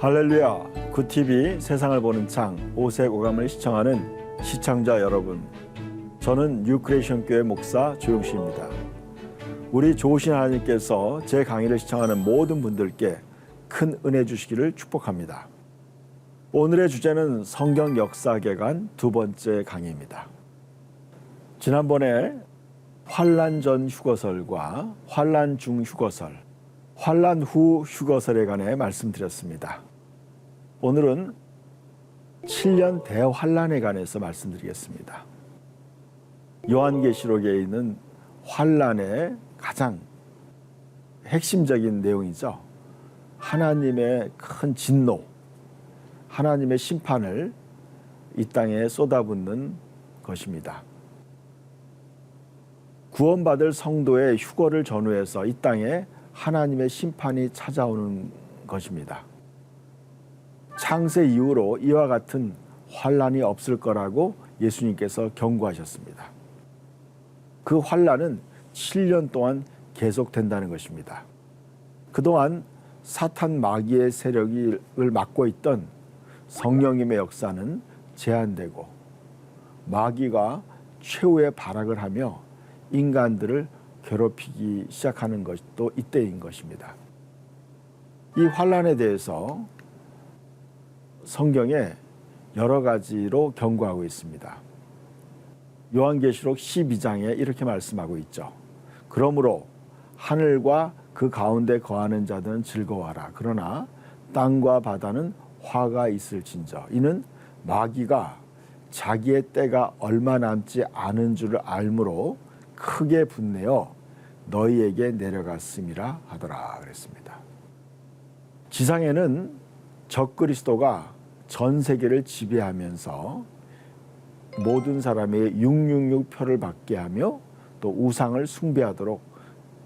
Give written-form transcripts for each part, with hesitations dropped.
할렐루야, 굿TV 세상을 보는 창 오색 오감을 시청하는 시청자 여러분, 저는 뉴크리에이션 교회 목사 조용식입니다. 우리 좋으신 하나님께서 제 강의를 시청하는 모든 분들께 큰 은혜 주시기를 축복합니다. 오늘의 주제는 성경 역사개관 두 번째 강의입니다. 지난번에 환란 전 휴거설과 환란 중 휴거설, 환란 후 휴거설에 관해 말씀드렸습니다. 오늘은 7년 대환란에 관해서 말씀드리겠습니다. 요한계시록에 있는 환란의 가장 핵심적인 내용이죠. 하나님의 큰 진노, 하나님의 심판을 이 땅에 쏟아붓는 것입니다. 구원받을 성도의 휴거를 전후해서 이 땅에 하나님의 심판이 찾아오는 것입니다. 창세 이후로 이와 같은 환란이 없을 거라고 예수님께서 경고하셨습니다. 그 환란은 7년 동안 계속된다는 것입니다. 그동안 사탄 마귀의 세력을 막고 있던 성령님의 역사는 제한되고 마귀가 최후의 발악을 하며 인간들을 괴롭히기 시작하는 것도 이때인 것입니다. 이 환란에 대해서 성경에 여러 가지로 경고하고 있습니다. 요한계시록 12장에 이렇게 말씀하고 있죠. 그러므로 하늘과 그 가운데 거하는 자들은 즐거워하라. 그러나 땅과 바다는 화가 있을진저. 이는 마귀가 자기의 때가 얼마 남지 않은 줄을 알므로 크게 분내어 너희에게 내려갔음이라 하더라 그랬습니다. 지상에는 적그리스도가 전 세계를 지배하면서 모든 사람에게 666표를 받게 하며 또 우상을 숭배하도록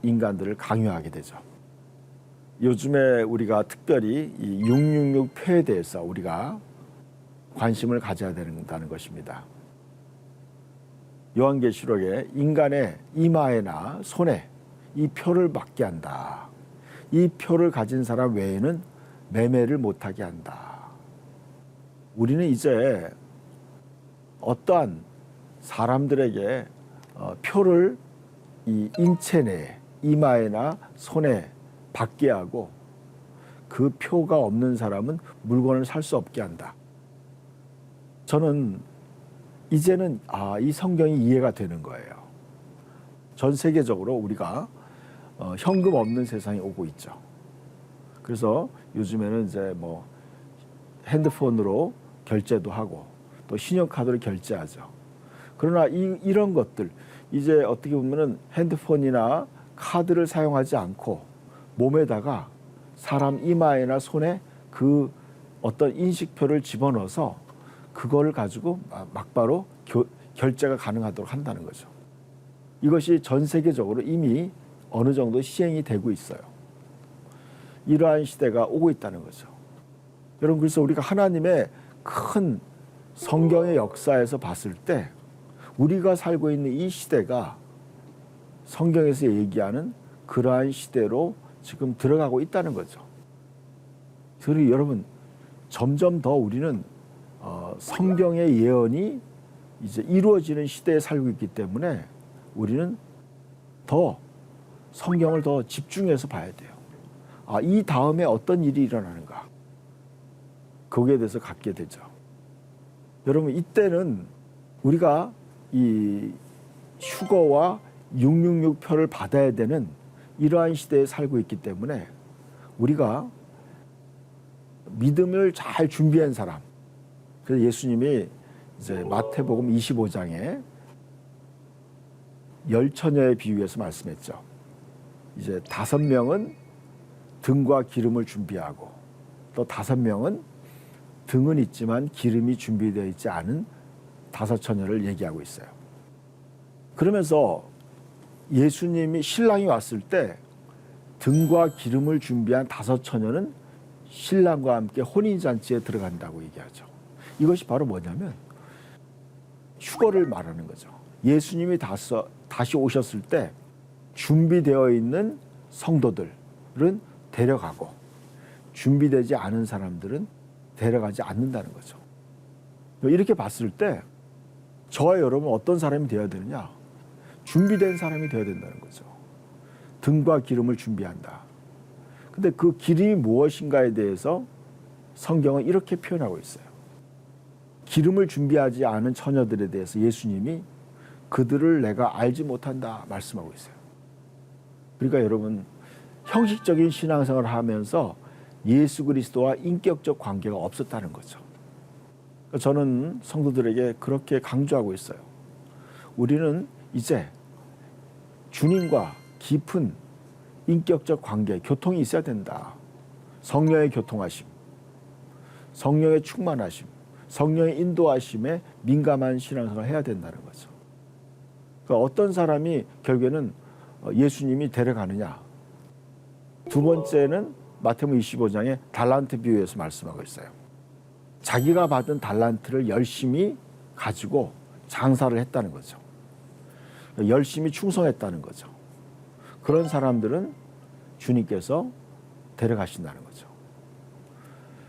인간들을 강요하게 되죠. 요즘에 우리가 특별히 이 666표에 대해서 우리가 관심을 가져야 된다는 것입니다. 요한계시록에 인간의 이마에나 손에 이 표를 받게 한다. 이 표를 가진 사람 외에는 매매를 못하게 한다. 우리는 이제 어떠한 사람들에게 표를 이 인체 내에 이마에나 손에 받게 하고 그 표가 없는 사람은 물건을 살 수 없게 한다. 저는 이제는 이 성경이 이해가 되는 거예요. 전 세계적으로 우리가 현금 없는 세상이 오고 있죠. 그래서 요즘에는 이제 뭐 핸드폰으로 결제도 하고 또 신용카드로 결제하죠. 그러나 이런 것들 이제 어떻게 보면은 핸드폰이나 카드를 사용하지 않고 몸에다가 사람 이마에나 손에 그 어떤 인식표를 집어넣어서 그걸 가지고 막바로 결제가 가능하도록 한다는 거죠. 이것이 전 세계적으로 이미 어느 정도 시행이 되고 있어요. 이러한 시대가 오고 있다는 거죠. 여러분, 그래서 우리가 하나님의 큰 성경의 역사에서 봤을 때 우리가 살고 있는 이 시대가 성경에서 얘기하는 그러한 시대로 지금 들어가고 있다는 거죠. 그리고 여러분, 점점 더 우리는 성경의 예언이 이제 이루어지는 시대에 살고 있기 때문에 우리는 더 성경을 더 집중해서 봐야 돼요. 이 다음에 어떤 일이 일어나는가? 거기에 대해서 갖게 되죠. 여러분, 이때는 우리가 이 휴거와 666표를 받아야 되는 이러한 시대에 살고 있기 때문에 우리가 믿음을 잘 준비한 사람, 그래서 예수님이 이제 마태복음 25장에 열처녀에 비유해서 말씀했죠. 이제 5명은 등과 기름을 준비하고 또 5명은 등은 있지만 기름이 준비되어 있지 않은 5처녀를 얘기하고 있어요. 그러면서 예수님이 신랑이 왔을 때 등과 기름을 준비한 5처녀는 신랑과 함께 혼인잔치에 들어간다고 얘기하죠. 이것이 바로 뭐냐면 휴거를 말하는 거죠. 예수님이 다시 오셨을 때 준비되어 있는 성도들은 데려가고 준비되지 않은 사람들은 데려가지 않는다는 거죠. 이렇게 봤을 때 저와 여러분 어떤 사람이 되어야 되느냐? 준비된 사람이 되어야 된다는 거죠. 등과 기름을 준비한다. 근데 그 기름이 무엇인가에 대해서 성경은 이렇게 표현하고 있어요. 기름을 준비하지 않은 처녀들에 대해서 예수님이 그들을 내가 알지 못한다 말씀하고 있어요. 그러니까 여러분 형식적인 신앙생활을 하면서 예수 그리스도와 인격적 관계가 없었다는 거죠. 저는 성도들에게 그렇게 강조하고 있어요. 우리는 이제 주님과 깊은 인격적 관계, 교통이 있어야 된다. 성령의 교통하심, 성령의 충만하심, 성령의 인도하심에 민감한 신앙생활을 해야 된다는 거죠. 그러니까 어떤 사람이 결국에는 예수님이 데려가느냐. 두 번째는 마태복음 25장에 달란트 비유에서 말씀하고 있어요. 자기가 받은 달란트를 열심히 가지고 장사를 했다는 거죠. 열심히 충성했다는 거죠. 그런 사람들은 주님께서 데려가신다는 거죠.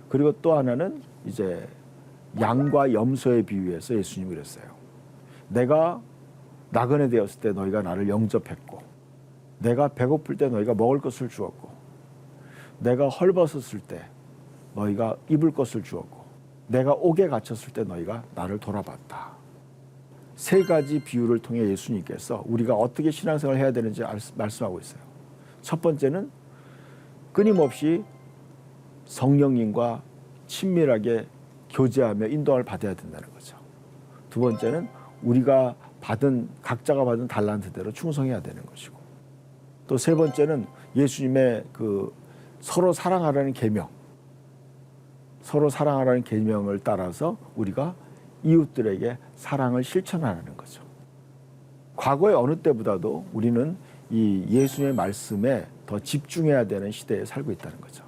그리고 또 하나는 이제 양과 염소의 비유에서 예수님이 그랬어요. 내가 나그네 되었을 때 너희가 나를 영접했고, 내가 배고플 때 너희가 먹을 것을 주었고, 내가 헐벗었을 때 너희가 입을 것을 주었고, 내가 옥에 갇혔을 때 너희가 나를 돌아봤다. 세 가지 비유를 통해 예수님께서 우리가 어떻게 신앙생활을 해야 되는지 말씀하고 있어요. 첫 번째는 끊임없이 성령님과 친밀하게 교제하며 인도를 받아야 된다는 거죠. 두 번째는 우리가 각자가 받은 달란트대로 충성해야 되는 것이고, 또 세 번째는 예수님의 그 서로 사랑하라는 계명, 서로 사랑하라는 계명을 따라서 우리가 이웃들에게 사랑을 실천하는 거죠. 과거의 어느 때보다도 우리는 이 예수님의 말씀에 더 집중해야 되는 시대에 살고 있다는 거죠.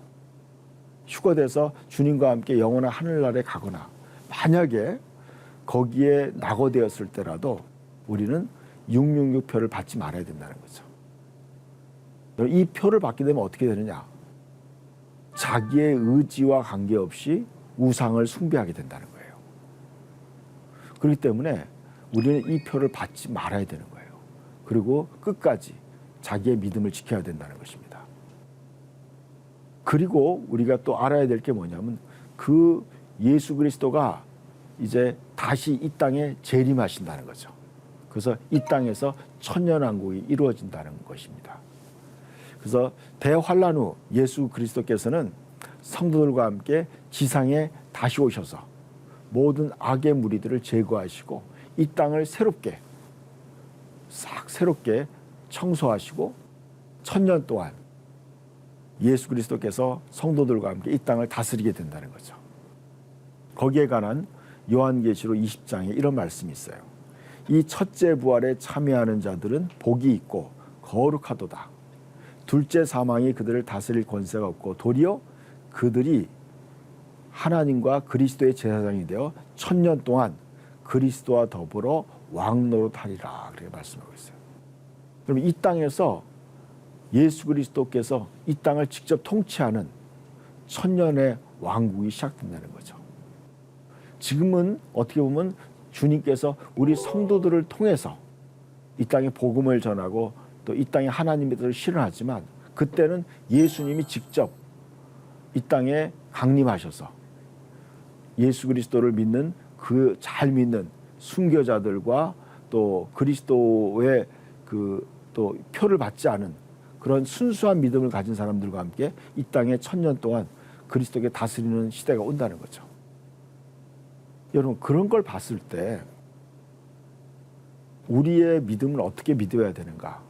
휴거돼서 주님과 함께 영원한 하늘나라에 가거나 만약에 거기에 낙오되었을 때라도 우리는 666표를 받지 말아야 된다는 거죠. 이 표를 받게 되면 어떻게 되느냐? 자기의 의지와 관계없이 우상을 숭배하게 된다는 거예요. 그렇기 때문에 우리는 이 표를 받지 말아야 되는 거예요. 그리고 끝까지 자기의 믿음을 지켜야 된다는 것입니다. 그리고 우리가 또 알아야 될 게 뭐냐면 그 예수 그리스도가 이제 다시 이 땅에 재림하신다는 거죠. 그래서 이 땅에서 천년왕국이 이루어진다는 것입니다. 그래서 대환란 후 예수 그리스도께서는 성도들과 함께 지상에 다시 오셔서 모든 악의 무리들을 제거하시고 이 땅을 새롭게 청소하시고 천년 동안 예수 그리스도께서 성도들과 함께 이 땅을 다스리게 된다는 거죠. 거기에 관한 요한계시록 20장에 이런 말씀이 있어요. 이 첫째 부활에 참여하는 자들은 복이 있고 거룩하도다. 둘째 사망이 그들을 다스릴 권세가 없고 도리어 그들이 하나님과 그리스도의 제사장이 되어 천년 동안 그리스도와 더불어 왕노릇하리라. 그렇게 말씀하고 있어요. 그럼 이 땅에서 예수 그리스도께서 이 땅을 직접 통치하는 천년의 왕국이 시작된다는 거죠. 지금은 어떻게 보면 주님께서 우리 성도들을 통해서 이 땅에 복음을 전하고 또 이 땅에 하나님의 뜻을 실현하지만 그때는 예수님이 직접 이 땅에 강림하셔서 예수 그리스도를 믿는 그 잘 믿는 순교자들과 또 그리스도의 그 또 표를 받지 않은 그런 순수한 믿음을 가진 사람들과 함께 이 땅에 천년 동안 그리스도께 다스리는 시대가 온다는 거죠. 여러분 그런 걸 봤을 때 우리의 믿음을 어떻게 믿어야 되는가?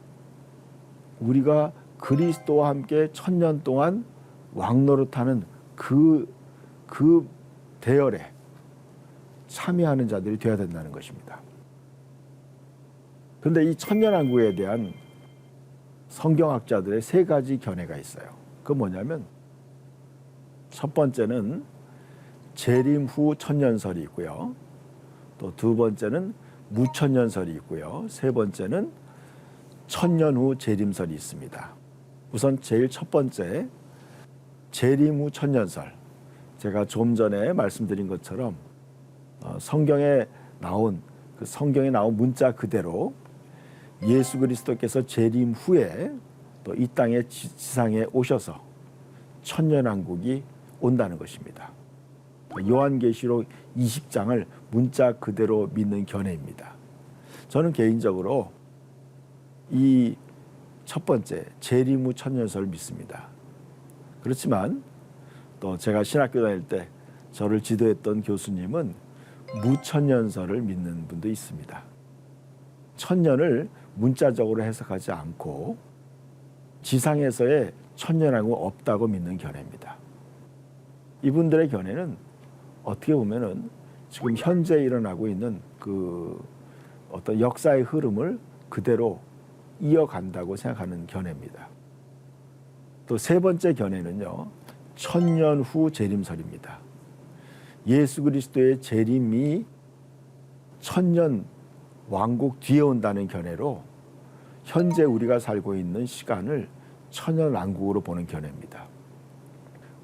우리가 그리스도와 함께 천년 동안 왕노릇하는 그 대열에 참여하는 자들이 되어야 된다는 것입니다. 그런데 이 천년왕국에 대한 성경학자들의 세 가지 견해가 있어요. 그건 뭐냐면 첫 번째는 재림 후 천년설이 있고요. 또 두 번째는 무천년설이 있고요. 세 번째는 천년 후 재림설이 있습니다. 우선 제일 첫 번째 재림 후 천년설, 제가 좀 전에 말씀드린 것처럼 성경에 나온 문자 그대로 예수 그리스도께서 재림 후에 또 이 땅의 지상에 오셔서 천년왕국이 온다는 것입니다. 요한계시록 20장을 문자 그대로 믿는 견해입니다. 저는 개인적으로 이 첫 번째 재림 후 천년설을 믿습니다. 그렇지만 또 제가 신학교 다닐 때 저를 지도했던 교수님은 무천년설을 믿는 분도 있습니다. 천년을 문자적으로 해석하지 않고 지상에서의 천년왕국 없다고 믿는 견해입니다. 이분들의 견해는 어떻게 보면은 지금 현재 일어나고 있는 그 어떤 역사의 흐름을 그대로 이어간다고 생각하는 견해입니다. 또 세 번째 견해는요, 천년 후 재림설입니다. 예수 그리스도의 재림이 천년 왕국 뒤에 온다는 견해로 현재 우리가 살고 있는 시간을 천년 왕국으로 보는 견해입니다.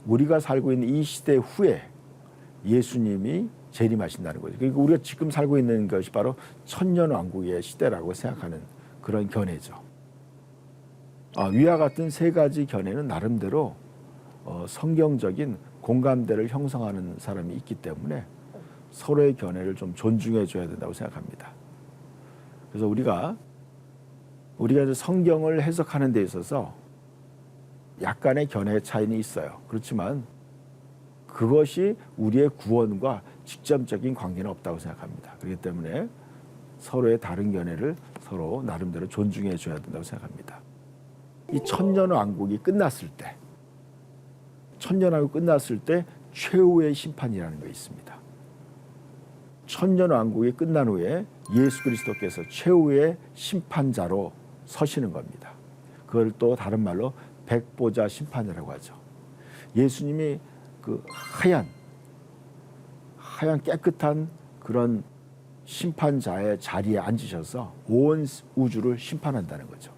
우리가 살고 있는 이 시대 후에 예수님이 재림하신다는 거죠. 그러니까 우리가 지금 살고 있는 것이 바로 천년 왕국의 시대라고 생각하는 그런 견해죠. 위와 같은 세 가지 견해는 나름대로 성경적인 공감대를 형성하는 사람이 있기 때문에 서로의 견해를 좀 존중해 줘야 된다고 생각합니다. 그래서 우리가 이제 성경을 해석하는 데 있어서 약간의 견해 차이는 있어요. 그렇지만 그것이 우리의 구원과 직접적인 관계는 없다고 생각합니다. 그렇기 때문에 서로의 다른 견해를 서로 나름대로 존중해 줘야 된다고 생각합니다. 이 천년왕국이 끝났을 때, 천년왕국이 끝났을 때 최후의 심판이라는 게 있습니다. 천년왕국이 끝난 후에 예수 그리스도께서 최후의 심판자로 서시는 겁니다. 그걸 또 다른 말로 백보자 심판이라고 하죠. 예수님이 그 하얀 깨끗한 그런 심판자의 자리에 앉으셔서 온 우주를 심판한다는 거죠.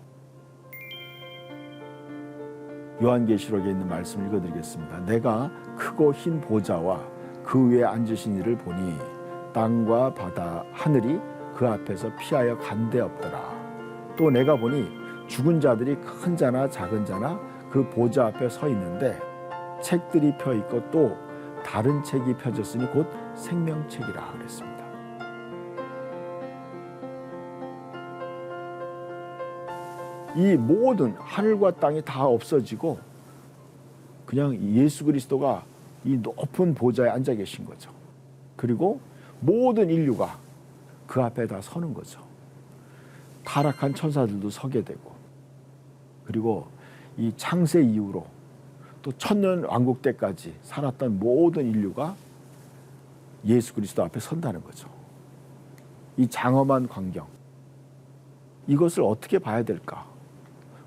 요한계시록에 있는 말씀을 읽어드리겠습니다. 내가 크고 흰 보좌와 그 위에 앉으신 이를 보니 땅과 바다, 하늘이 그 앞에서 피하여 간데 없더라. 또 내가 보니 죽은 자들이 큰 자나 작은 자나 그 보좌 앞에 서 있는데 책들이 펴 있고 또 다른 책이 펴졌으니 곧 생명책이라 그랬습니다. 이 모든 하늘과 땅이 다 없어지고 그냥 예수 그리스도가 이 높은 보좌에 앉아 계신 거죠. 그리고 모든 인류가 그 앞에 다 서는 거죠. 타락한 천사들도 서게 되고, 그리고 이 창세 이후로 또 천년 왕국 때까지 살았던 모든 인류가 예수 그리스도 앞에 선다는 거죠. 이 장엄한 광경, 이것을 어떻게 봐야 될까?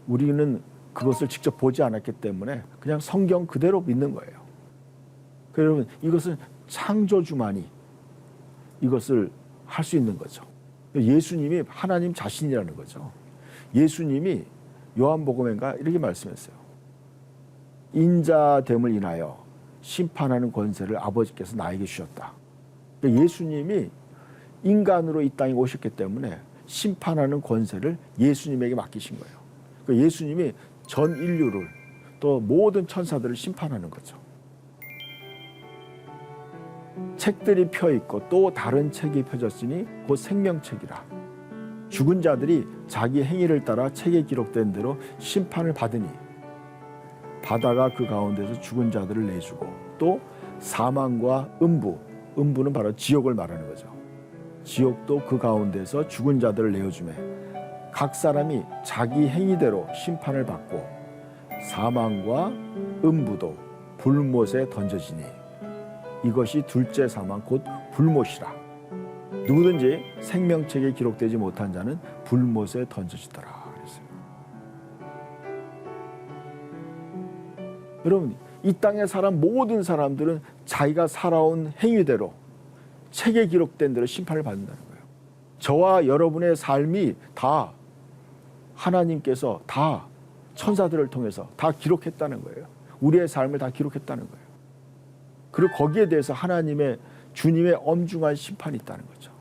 우리는 그것을 직접 보지 않았기 때문에 그냥 성경 그대로 믿는 거예요. 여러분, 이것은 창조주만이 이것을 할 수 있는 거죠. 예수님이 하나님 자신이라는 거죠. 예수님이 요한복음인가 이렇게 말씀했어요. 인자됨을 인하여 심판하는 권세를 아버지께서 나에게 주셨다. 예수님이 인간으로 이 땅에 오셨기 때문에 심판하는 권세를 예수님에게 맡기신 거예요. 예수님이 전 인류를 또 모든 천사들을 심판하는 거죠. 책들이 펴 있고 또 다른 책이 펴졌으니 곧 생명책이라. 죽은 자들이 자기 행위를 따라 책에 기록된 대로 심판을 받으니 바다가 그 가운데서 죽은 자들을 내주고 또 사망과 음부는 바로 지옥을 말하는 거죠. 지옥도 그 가운데서 죽은 자들을 내어주매 각 사람이 자기 행위대로 심판을 받고 사망과 음부도 불못에 던져지니 이것이 둘째 사망 곧 불못이라. 누구든지 생명책에 기록되지 못한 자는 불못에 던져지더라 그랬어요. 여러분, 이 땅에 살아온 모든 사람들은 자기가 살아온 행위대로 책에 기록된 대로 심판을 받는다는 거예요. 저와 여러분의 삶이 다 하나님께서 다 천사들을 통해서 다 기록했다는 거예요. 우리의 삶을 다 기록했다는 거예요. 그리고 거기에 대해서 하나님의 주님의 엄중한 심판이 있다는 거죠.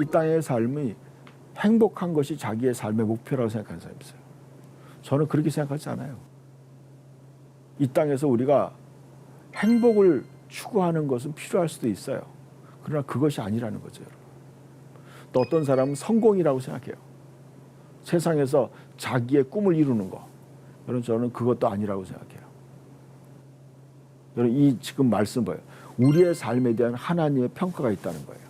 이 땅의 삶이 행복한 것이 자기의 삶의 목표라고 생각하는 사람이 있어요. 저는 그렇게 생각하지 않아요. 이 땅에서 우리가 행복을 추구하는 것은 필요할 수도 있어요. 그러나 그것이 아니라는 거죠, 여러분. 또 어떤 사람은 성공이라고 생각해요. 세상에서 자기의 꿈을 이루는 거. 여러분, 저는 그것도 아니라고 생각해요. 여러분, 이 지금 말씀 봐요. 우리의 삶에 대한 하나님의 평가가 있다는 거예요.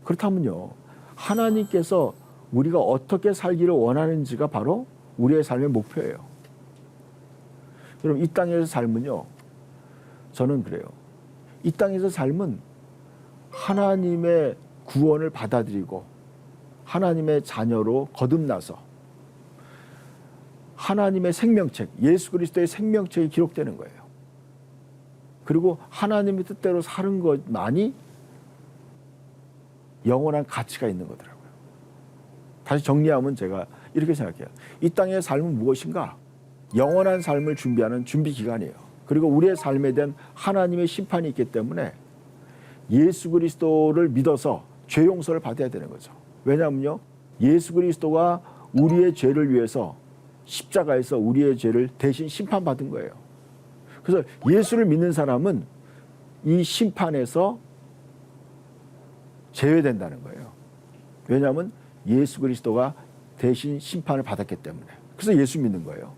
그렇다면요, 하나님께서 우리가 어떻게 살기를 원하는지가 바로 우리의 삶의 목표예요. 여러분, 이 땅에서 삶은요, 저는 그래요. 이 땅에서 삶은 하나님의 구원을 받아들이고 하나님의 자녀로 거듭나서 하나님의 생명책, 예수 그리스도의 생명책이 기록되는 거예요. 그리고 하나님의 뜻대로 사는 것만이 영원한 가치가 있는 거더라고요. 다시 정리하면 제가 이렇게 생각해요. 이 땅의 삶은 무엇인가? 영원한 삶을 준비하는 준비 기간이에요. 그리고 우리의 삶에 대한 하나님의 심판이 있기 때문에 예수 그리스도를 믿어서 죄 용서를 받아야 되는 거죠. 왜냐하면요, 예수 그리스도가 우리의 죄를 위해서 십자가에서 우리의 죄를 대신 심판받은 거예요. 그래서 예수를 믿는 사람은 이 심판에서 제외된다는 거예요. 왜냐하면 예수 그리스도가 대신 심판을 받았기 때문에. 그래서 예수 믿는 거예요.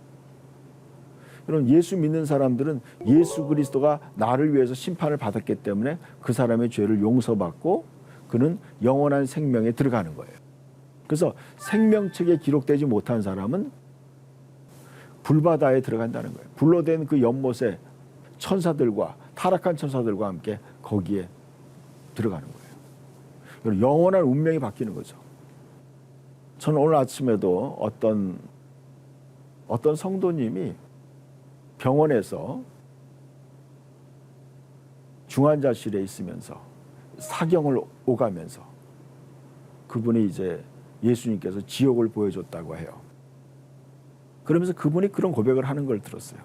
여러분, 예수 믿는 사람들은 예수 그리스도가 나를 위해서 심판을 받았기 때문에 그 사람의 죄를 용서받고 그는 영원한 생명에 들어가는 거예요. 그래서 생명책에 기록되지 못한 사람은 불바다에 들어간다는 거예요. 불로 된 그 연못에 천사들과 타락한 천사들과 함께 거기에 들어가는 거예요. 영원한 운명이 바뀌는 거죠. 저는 오늘 아침에도 어떤 성도님이 병원에서 중환자실에 있으면서 사경을 오가면서 그분이 이제 예수님께서 지옥을 보여줬다고 해요. 그러면서 그분이 그런 고백을 하는 걸 들었어요.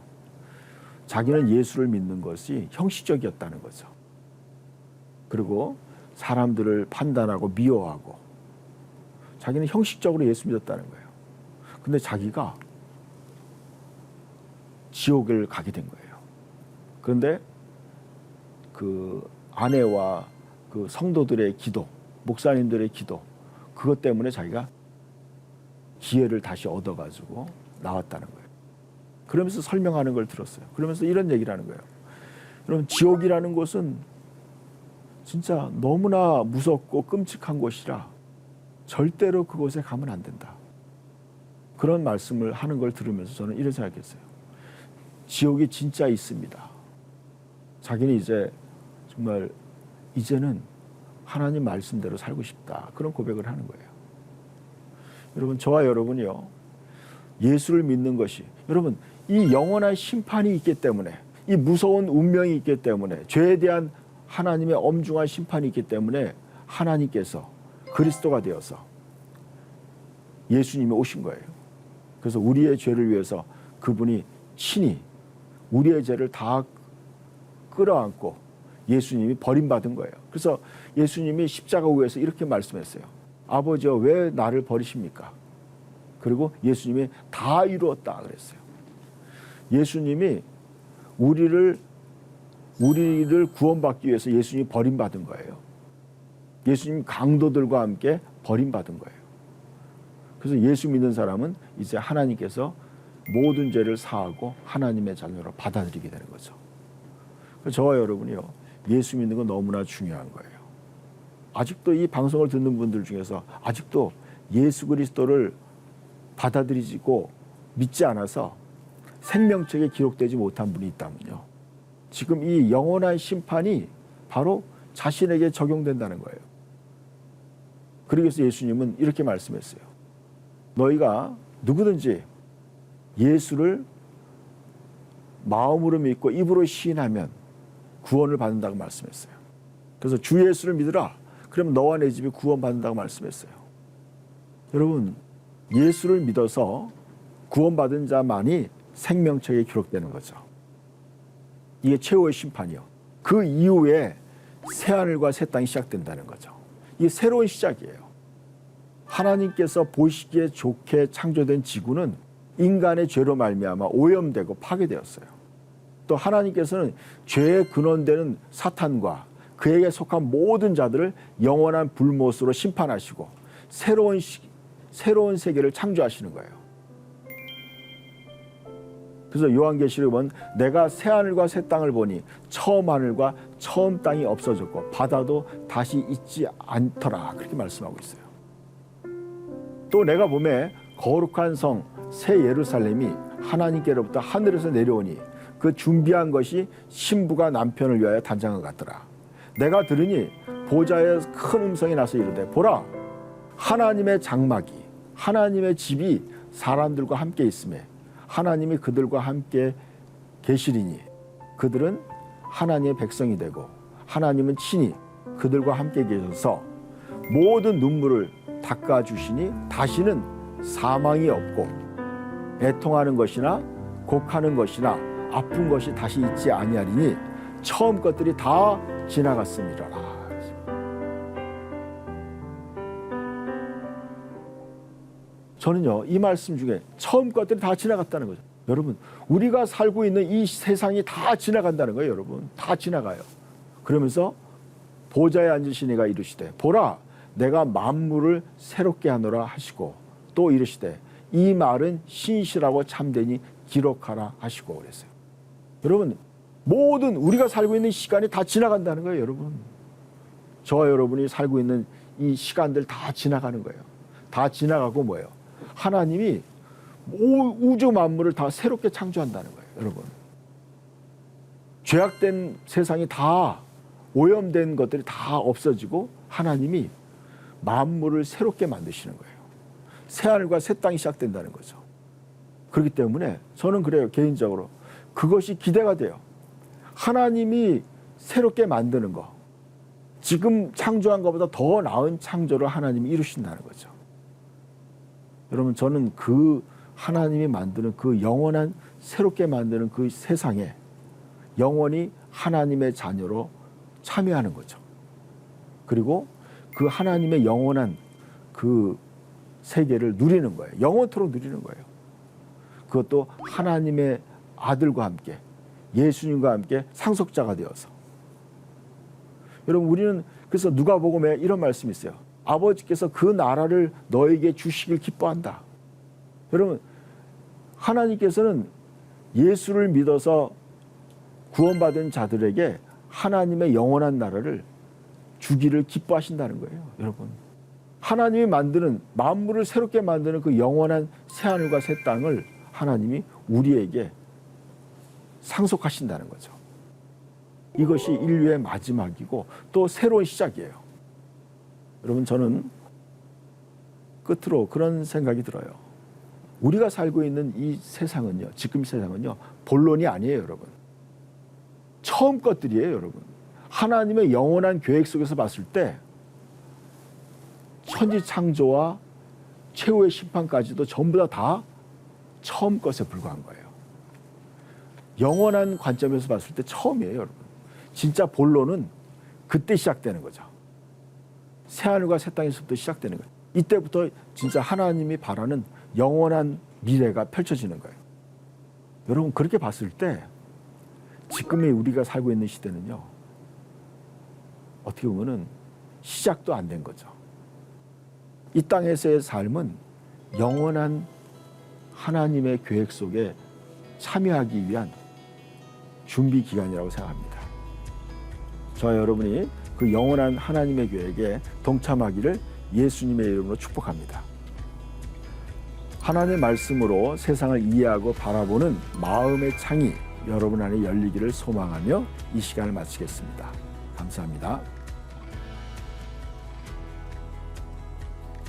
자기는 예수를 믿는 것이 형식적이었다는 거죠. 그리고 사람들을 판단하고 미워하고 자기는 형식적으로 예수 믿었다는 거예요. 근데 자기가 지옥을 가게 된 거예요. 그런데 그 아내와 그 성도들의 기도, 목사님들의 기도, 그것 때문에 자기가 기회를 다시 얻어가지고 나왔다는 거예요. 그러면서 설명하는 걸 들었어요. 그러면서 이런 얘기를 하는 거예요. 여러분, 지옥이라는 곳은 진짜 너무나 무섭고 끔찍한 곳이라 절대로 그곳에 가면 안 된다. 그런 말씀을 하는 걸 들으면서 저는 이런 생각했어요. 지옥이 진짜 있습니다. 자기는 이제 정말 이제는 하나님 말씀대로 살고 싶다. 그런 고백을 하는 거예요. 여러분, 저와 여러분이요, 예수를 믿는 것이, 여러분, 이 영원한 심판이 있기 때문에, 이 무서운 운명이 있기 때문에, 죄에 대한 하나님의 엄중한 심판이 있기 때문에 하나님께서 그리스도가 되어서 예수님이 오신 거예요. 그래서 우리의 죄를 위해서 그분이 친히 우리의 죄를 다 끌어안고 예수님이 버림받은 거예요. 그래서 예수님이 십자가 위에서 이렇게 말씀했어요. 아버지여, 왜 나를 버리십니까? 그리고 예수님이 다 이루었다 그랬어요. 예수님이 우리를 구원받기 위해서 예수님이 버림받은 거예요. 예수님 강도들과 함께 버림받은 거예요. 그래서 예수 믿는 사람은 이제 하나님께서 모든 죄를 사하고 하나님의 자녀로 받아들이게 되는 거죠. 저와 여러분이요, 예수 믿는 건 너무나 중요한 거예요. 아직도 이 방송을 듣는 분들 중에서 아직도 예수 그리스도를 받아들이고 믿지 않아서 생명책에 기록되지 못한 분이 있다면요, 지금 이 영원한 심판이 바로 자신에게 적용된다는 거예요. 그래서 예수님은 이렇게 말씀했어요. 너희가 누구든지 예수를 마음으로 믿고 입으로 시인하면 구원을 받는다고 말씀했어요. 그래서 주 예수를 믿으라. 그러면 너와 내 집이 구원받는다고 말씀했어요. 여러분, 예수를 믿어서 구원받은 자만이 생명책에 기록되는 거죠. 이게 최후의 심판이요. 그 이후에 새하늘과 새 땅이 시작된다는 거죠. 이게 새로운 시작이에요. 하나님께서 보시기에 좋게 창조된 지구는 인간의 죄로 말미암아 오염되고 파괴되었어요. 또 하나님께서는 죄의 근원되는 사탄과 그에게 속한 모든 자들을 영원한 불못으로 심판하시고 새로운 세계를 창조하시는 거예요. 그래서 요한계시록에 보면 내가 새 하늘과 새 땅을 보니 처음 하늘과 처음 땅이 없어졌고 바다도 다시 있지 않더라. 그렇게 말씀하고 있어요. 또 내가 보매 거룩한 성 새 예루살렘이 하나님께로부터 하늘에서 내려오니 그 준비한 것이 신부가 남편을 위하여 단장한 것 같더라. 내가 들으니 보좌에 큰 음성이 나서 이르되 보라 하나님의 장막이 하나님의 집이 사람들과 함께 있음에 하나님이 그들과 함께 계시리니 그들은 하나님의 백성이 되고 하나님은 친히 그들과 함께 계셔서 모든 눈물을 닦아주시니 다시는 사망이 없고 애통하는 것이나 곡하는 것이나 아픈 것이 다시 있지 아니하리니 처음 것들이 다 지나갔음이로라. 저는요 이 말씀 중에 처음 것들이 다 지나갔다는 거죠. 여러분 우리가 살고 있는 이 세상이 다 지나간다는 거예요. 여러분 다 지나가요. 그러면서 보좌에 앉으신 이가 이르시되 보라 내가 만물을 새롭게 하노라 하시고 또 이르시되 이 말은 신실하고 참되니 기록하라 하시고 그랬어요. 여러분 모든 우리가 살고 있는 시간이 다 지나간다는 거예요. 여러분 저와 여러분이 살고 있는 이 시간들 다 지나가는 거예요. 다 지나가고 뭐예요? 하나님이 우주 만물을 다 새롭게 창조한다는 거예요. 여러분 죄악된 세상이 다 오염된 것들이 다 없어지고 하나님이 만물을 새롭게 만드시는 거예요. 새하늘과 새 땅이 시작된다는 거죠. 그렇기 때문에 저는 그래요. 개인적으로 그것이 기대가 돼요. 하나님이 새롭게 만드는 거 지금 창조한 것보다 더 나은 창조를 하나님이 이루신다는 거죠. 여러분 저는 그 하나님이 만드는 그 영원한 새롭게 만드는 그 세상에 영원히 하나님의 자녀로 참여하는 거죠. 그리고 그 하나님의 영원한 그 세계를 누리는 거예요. 영원토록 누리는 거예요. 그것도 하나님의 아들과 함께 예수님과 함께 상속자가 되어서. 여러분 우리는 그래서 누가복음에 이런 말씀이 있어요. 아버지께서 그 나라를 너에게 주시길 기뻐한다. 여러분 하나님께서는 예수를 믿어서 구원받은 자들에게 하나님의 영원한 나라를 주기를 기뻐하신다는 거예요. 여러분 하나님이 만드는 만물을 새롭게 만드는 그 영원한 새하늘과 새 땅을 하나님이 우리에게 상속하신다는 거죠. 이것이 인류의 마지막이고 또 새로운 시작이에요. 여러분 저는 끝으로 그런 생각이 들어요. 우리가 살고 있는 이 세상은요, 지금 세상은요, 본론이 아니에요, 여러분. 처음 것들이에요, 여러분. 하나님의 영원한 계획 속에서 봤을 때 천지 창조와 최후의 심판까지도 전부 다 처음 것에 불과한 거예요. 영원한 관점에서 봤을 때 처음이에요, 여러분. 진짜 본론은 그때 시작되는 거죠. 새하늘과 새 땅에서부터 시작되는 거예요. 이때부터 진짜 하나님이 바라는 영원한 미래가 펼쳐지는 거예요. 여러분 그렇게 봤을 때 지금의 우리가 살고 있는 시대는요, 어떻게 보면은 시작도 안 된 거죠. 이 땅에서의 삶은 영원한 하나님의 계획 속에 참여하기 위한 준비 기간이라고 생각합니다. 저와 여러분이 그 영원한 하나님의 계획에 동참하기를 예수님의 이름으로 축복합니다. 하나님의 말씀으로 세상을 이해하고 바라보는 마음의 창이 여러분 안에 열리기를 소망하며 이 시간을 마치겠습니다. 감사합니다.